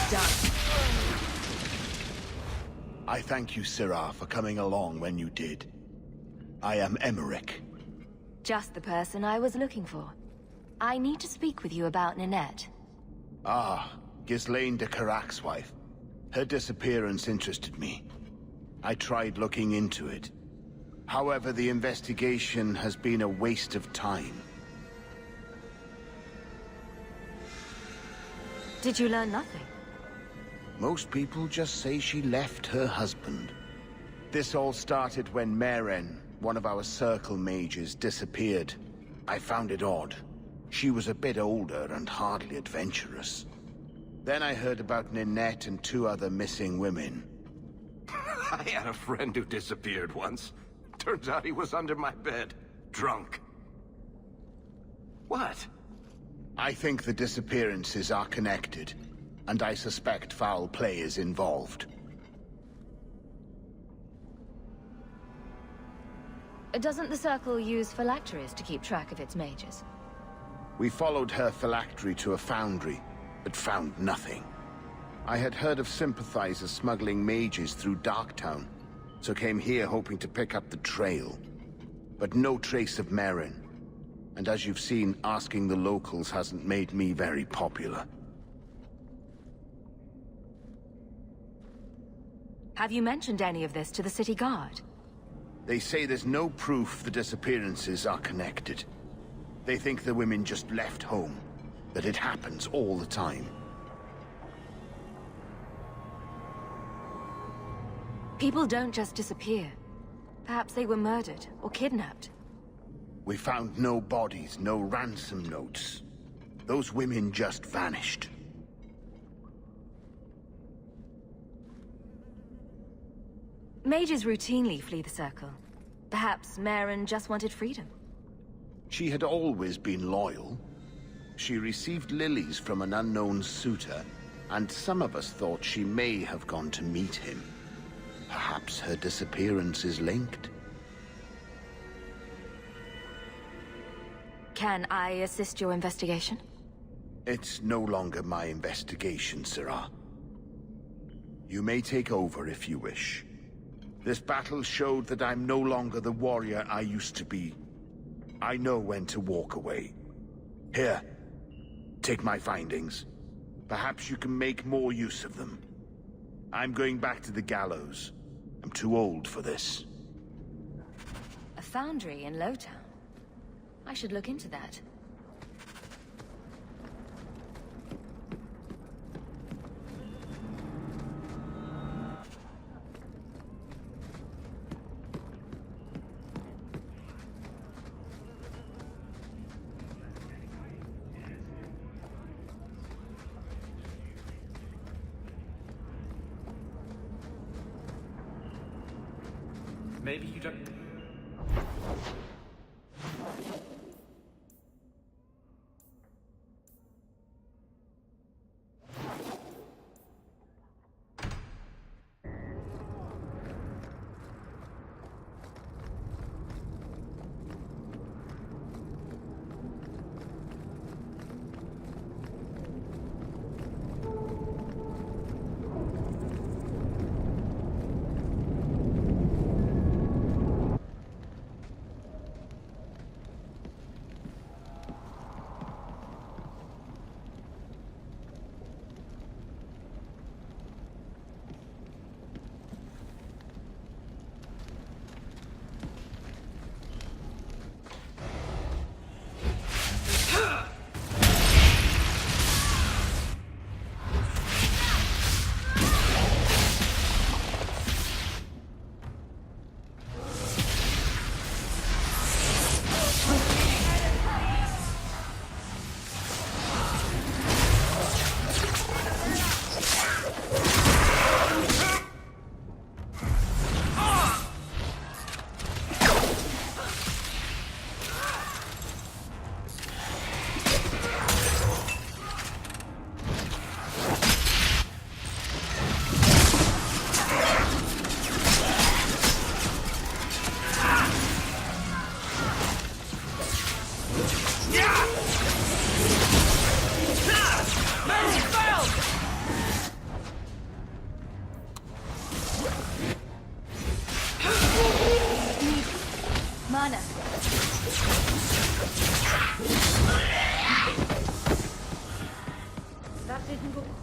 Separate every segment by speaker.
Speaker 1: done.
Speaker 2: I thank you, Syrah, for coming along when you did. I am Emmerich.
Speaker 1: Just the person I was looking for. I need to speak with you about Ninette.
Speaker 2: Ah, Ghislaine de Carac's wife. Her disappearance interested me. I tried looking into it. However, the investigation has been a waste of time.
Speaker 1: Did you learn nothing?
Speaker 2: Most people just say she left her husband. This all started when Meren, one of our circle mages, disappeared. I found it odd. She was a bit older and hardly adventurous. Then I heard about Ninette and 2 other missing women.
Speaker 3: I had a friend who disappeared once. Turns out he was under my bed, drunk. What?
Speaker 2: I think the disappearances are connected, and I suspect foul play is involved.
Speaker 1: Doesn't the Circle use phylacteries to keep track of its mages?
Speaker 2: We followed her phylactery to a foundry, but found nothing. I had heard of sympathizers smuggling mages through Darktown, so came here hoping to pick up the trail. But no trace of Meren. And as you've seen, asking the locals hasn't made me very popular.
Speaker 1: Have you mentioned any of this to the city guard?
Speaker 2: They say there's no proof the disappearances are connected. They think the women just left home, that it happens all the time.
Speaker 1: People don't just disappear. Perhaps they were murdered or kidnapped.
Speaker 2: We found no bodies, no ransom notes. Those women just vanished.
Speaker 1: Mages routinely flee the Circle. Perhaps Meren just wanted freedom.
Speaker 2: She had always been loyal. She received lilies from an unknown suitor, and some of us thought she may have gone to meet him. Perhaps her disappearance is linked.
Speaker 1: Can I assist your investigation?
Speaker 2: It's no longer my investigation, Syrah. You may take over if you wish. This battle showed that I'm no longer the warrior I used to be. I know when to walk away. Here, take my findings. Perhaps you can make more use of them. I'm going back to the gallows. I'm too old for this.
Speaker 1: A foundry in Lowtown. I should look into that.
Speaker 4: Maybe you don't...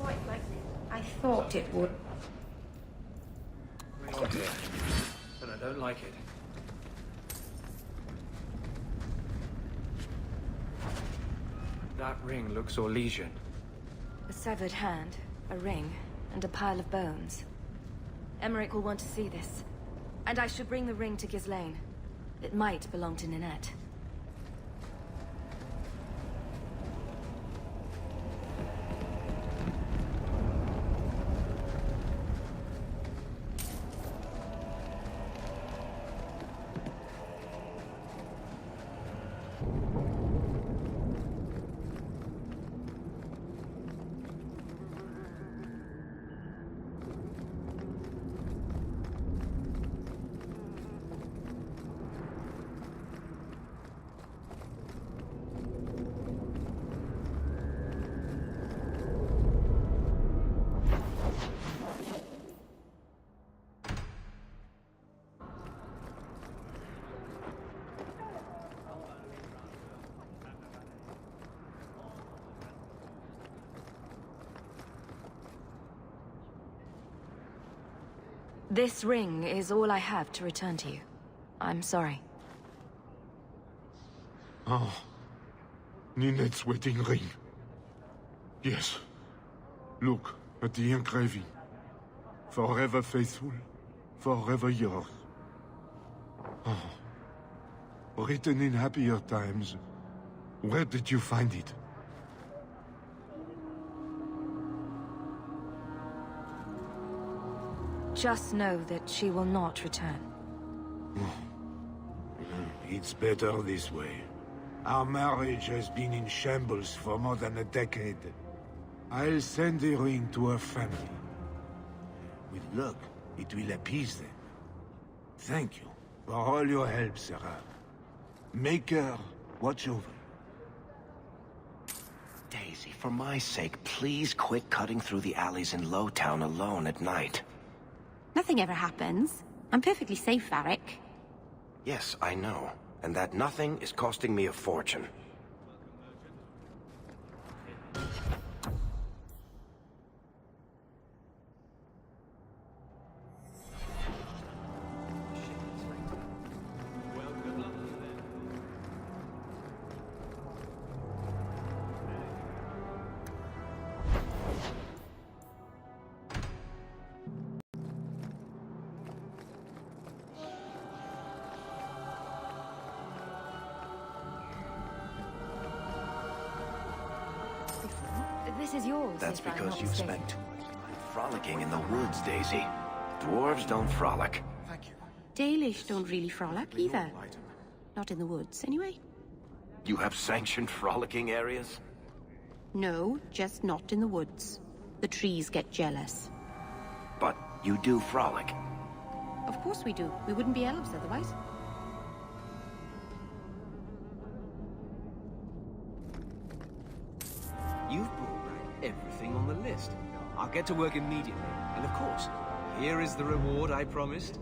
Speaker 5: quite like I thought it would.
Speaker 4: Ring on here, but I don't like it. That ring looks Orlesian.
Speaker 1: A severed hand, a ring, and a pile of bones. Emmerich will want to see this. And I should bring the ring to Ghislaine. It might belong to Ninette. This ring is all I have to return to you. I'm sorry.
Speaker 6: Oh. Ninette's wedding ring. Yes. Look at the engraving. Forever faithful, forever yours. Oh. Written in happier times. Where did you find it?
Speaker 1: Just know that she will not return.
Speaker 6: It's better this way. Our marriage has been in shambles for more than a decade. I'll send the ring to her family. With luck, it will appease them. Thank you for all your help, Sarah. Make her watch over.
Speaker 3: Daisy, for my sake, please quit cutting through the alleys in Lowtown alone at night.
Speaker 5: Nothing ever happens. I'm perfectly safe, Varric.
Speaker 3: Yes, I know. And that nothing is costing me a fortune.
Speaker 1: This is yours.
Speaker 3: That's
Speaker 1: if I'm
Speaker 3: because
Speaker 1: not
Speaker 3: you've
Speaker 1: mistaken.
Speaker 3: spent too much time frolicking in the woods, Daisy. Dwarves don't frolic.
Speaker 5: Dalish don't really frolic either. Not in the woods, anyway.
Speaker 3: You have sanctioned frolicking areas?
Speaker 5: No, just not in the woods. The trees get jealous.
Speaker 3: But you do frolic.
Speaker 5: Of course we do. We wouldn't be elves otherwise.
Speaker 7: You've brought back everything on the list. I'll get to work immediately. And of course, here is the reward I promised.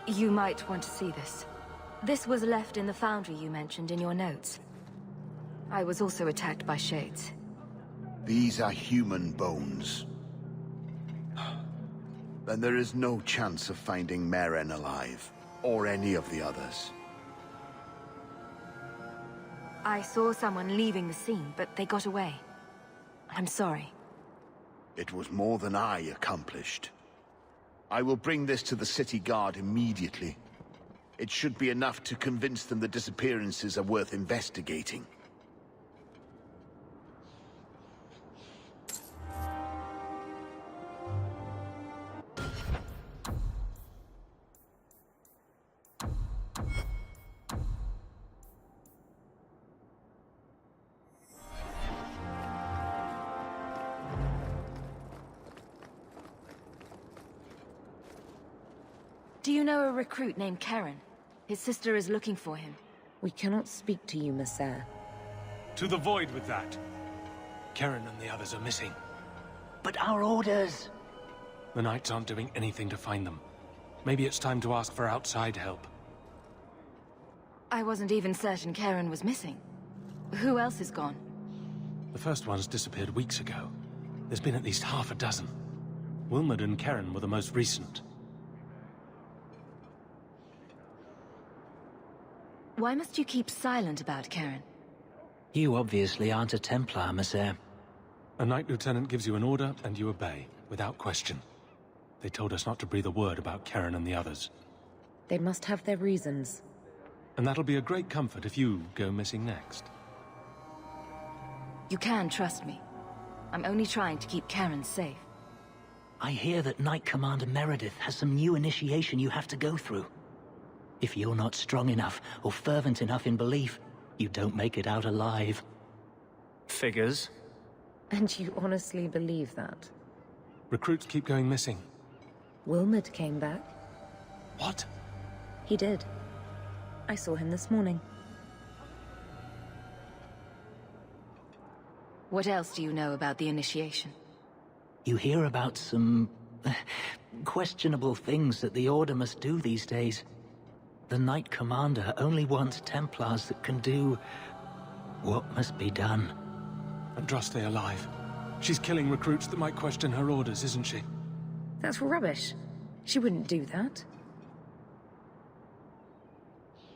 Speaker 1: You might want to see this. This was left in the foundry you mentioned in your notes. I was also attacked by shades.
Speaker 2: These are human bones. Then there is no chance of finding Meren alive, or any of the others.
Speaker 1: I saw someone leaving the scene, but they got away. I'm sorry.
Speaker 2: It was more than I accomplished. I will bring this to the city guard immediately. It should be enough to convince them the disappearances are worth investigating.
Speaker 1: Do you know a recruit named Karen? His sister is looking for him.
Speaker 8: We cannot speak to you, Messer.
Speaker 9: To the void with that. Karen and the others are missing. But our orders...
Speaker 4: The Knights aren't doing anything to find them. Maybe it's time to ask for outside help.
Speaker 1: I wasn't even certain Karen was missing. Who else is gone?
Speaker 4: The first ones disappeared weeks ago. There's been at least half a dozen. Wilmot and Karen were the most recent.
Speaker 1: Why must you keep silent about Karen?
Speaker 9: You obviously aren't a Templar, Monsieur.
Speaker 4: A Knight Lieutenant gives you an order, and you obey, without question. They told us not to breathe a word about Karen and the others.
Speaker 8: They must have their reasons.
Speaker 4: And that'll be a great comfort if you go missing next.
Speaker 1: You can trust me. I'm only trying to keep Karen safe.
Speaker 9: I hear that Knight Commander Meredith has some new initiation you have to go through. If you're not strong enough or fervent enough in belief, you don't make it out alive.
Speaker 7: Figures.
Speaker 8: And you honestly believe that?
Speaker 4: Recruits keep going missing.
Speaker 8: Wilmot came back.
Speaker 4: What?
Speaker 8: He did. I saw him this morning.
Speaker 1: What else do you know about the initiation?
Speaker 9: You hear about some... questionable things that the Order must do these days. The Knight Commander only wants Templars that can do... what must be done.
Speaker 4: Andraste alive. She's killing recruits that might question her orders, isn't she?
Speaker 8: That's rubbish. She wouldn't do that.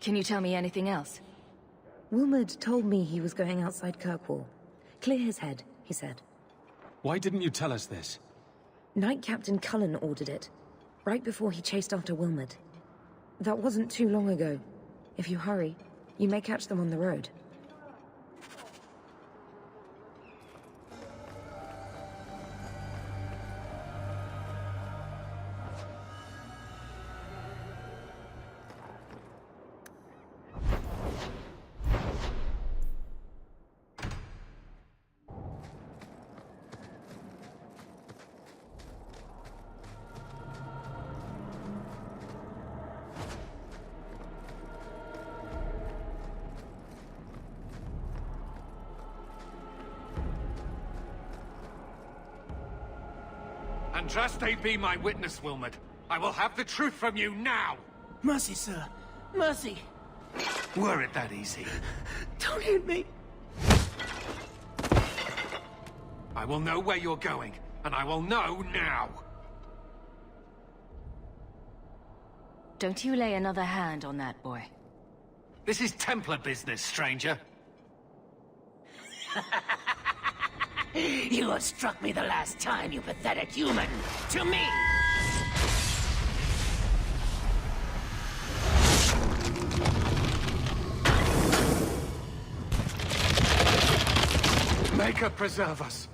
Speaker 1: Can you tell me anything else?
Speaker 8: Wilmot told me he was going outside Kirkwall. Clear his head, he said.
Speaker 4: Why didn't you tell us this?
Speaker 8: Knight Captain Cullen ordered it, right before he chased after Wilmot. That wasn't too long ago. If you hurry, you may catch them on the road.
Speaker 10: Andraste be my witness, Wilmot. I will have the truth from you now!
Speaker 9: Mercy, sir. Mercy.
Speaker 10: Were it that easy?
Speaker 9: Don't hit me.
Speaker 10: I will know where you're going, and I will know now!
Speaker 1: Don't you lay another hand on that boy.
Speaker 10: This is Templar business, stranger.
Speaker 9: You have struck me the last time, you pathetic human. To me!
Speaker 10: Maker preserve us.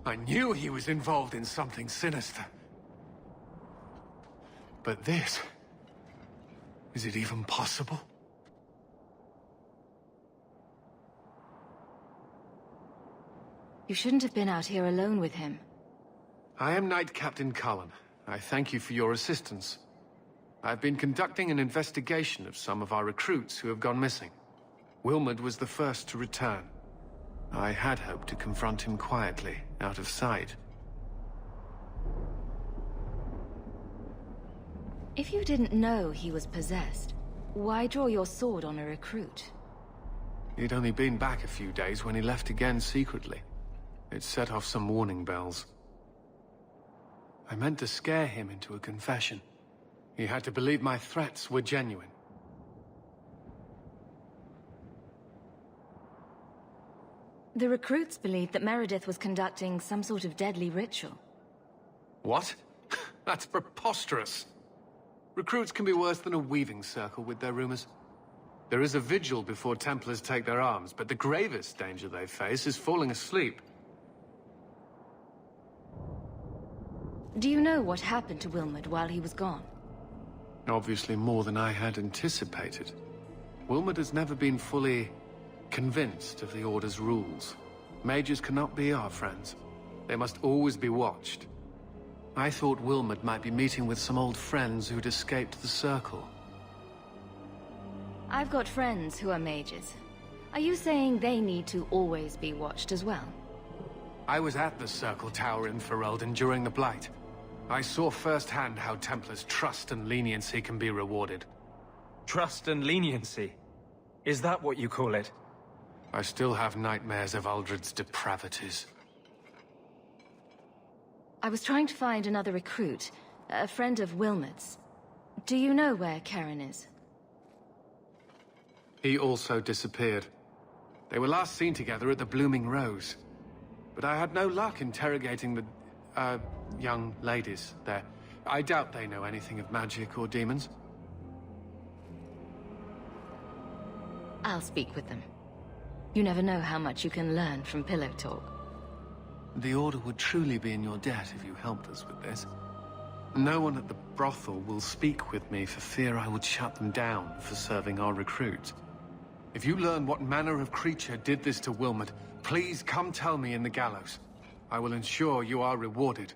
Speaker 10: I knew he was involved in something sinister. But this... is it even possible?
Speaker 1: You shouldn't have been out here alone with him.
Speaker 10: I am Knight Captain Cullen. I thank you for your assistance. I've been conducting an investigation of some of our recruits who have gone missing. Wilmot was the first to return. I had hoped to confront him quietly, out of sight.
Speaker 1: If you didn't know he was possessed, why draw your sword on a recruit?
Speaker 10: He'd only been back a few days when he left again secretly. It set off some warning bells. I meant to scare him into a confession. He had to believe my threats were genuine.
Speaker 1: The recruits believed that Meredith was conducting some sort of deadly ritual.
Speaker 10: What? That's preposterous. Recruits can be worse than a weaving circle with their rumors. There is a vigil before Templars take their arms, but the gravest danger they face is falling asleep.
Speaker 1: Do you know what happened to Wilmot while he was gone?
Speaker 10: Obviously more than I had anticipated. Wilmot has never been fully convinced of the Order's rules. Mages cannot be our friends. They must always be watched. I thought Wilmot might be meeting with some old friends who'd escaped the Circle.
Speaker 1: I've got friends who are mages. Are you saying they need to always be watched as well?
Speaker 10: I was at the Circle Tower in Ferelden during the Blight. I saw firsthand how Templars' trust and leniency can be rewarded.
Speaker 11: Trust and leniency? Is that what you call it?
Speaker 10: I still have nightmares of Uldred's depravities.
Speaker 1: I was trying to find another recruit, a friend of Wilmot's. Do you know where Karen is?
Speaker 10: He also disappeared. They were last seen together at the Blooming Rose. But I had no luck interrogating the, young ladies there. I doubt they know anything of magic or demons.
Speaker 1: I'll speak with them. You never know how much you can learn from pillow talk.
Speaker 10: The Order would truly be in your debt if you helped us with this. No one at the brothel will speak with me for fear I would shut them down for serving our recruits. If you learn what manner of creature did this to Wilmot, please come tell me in the gallows. I will ensure you are rewarded.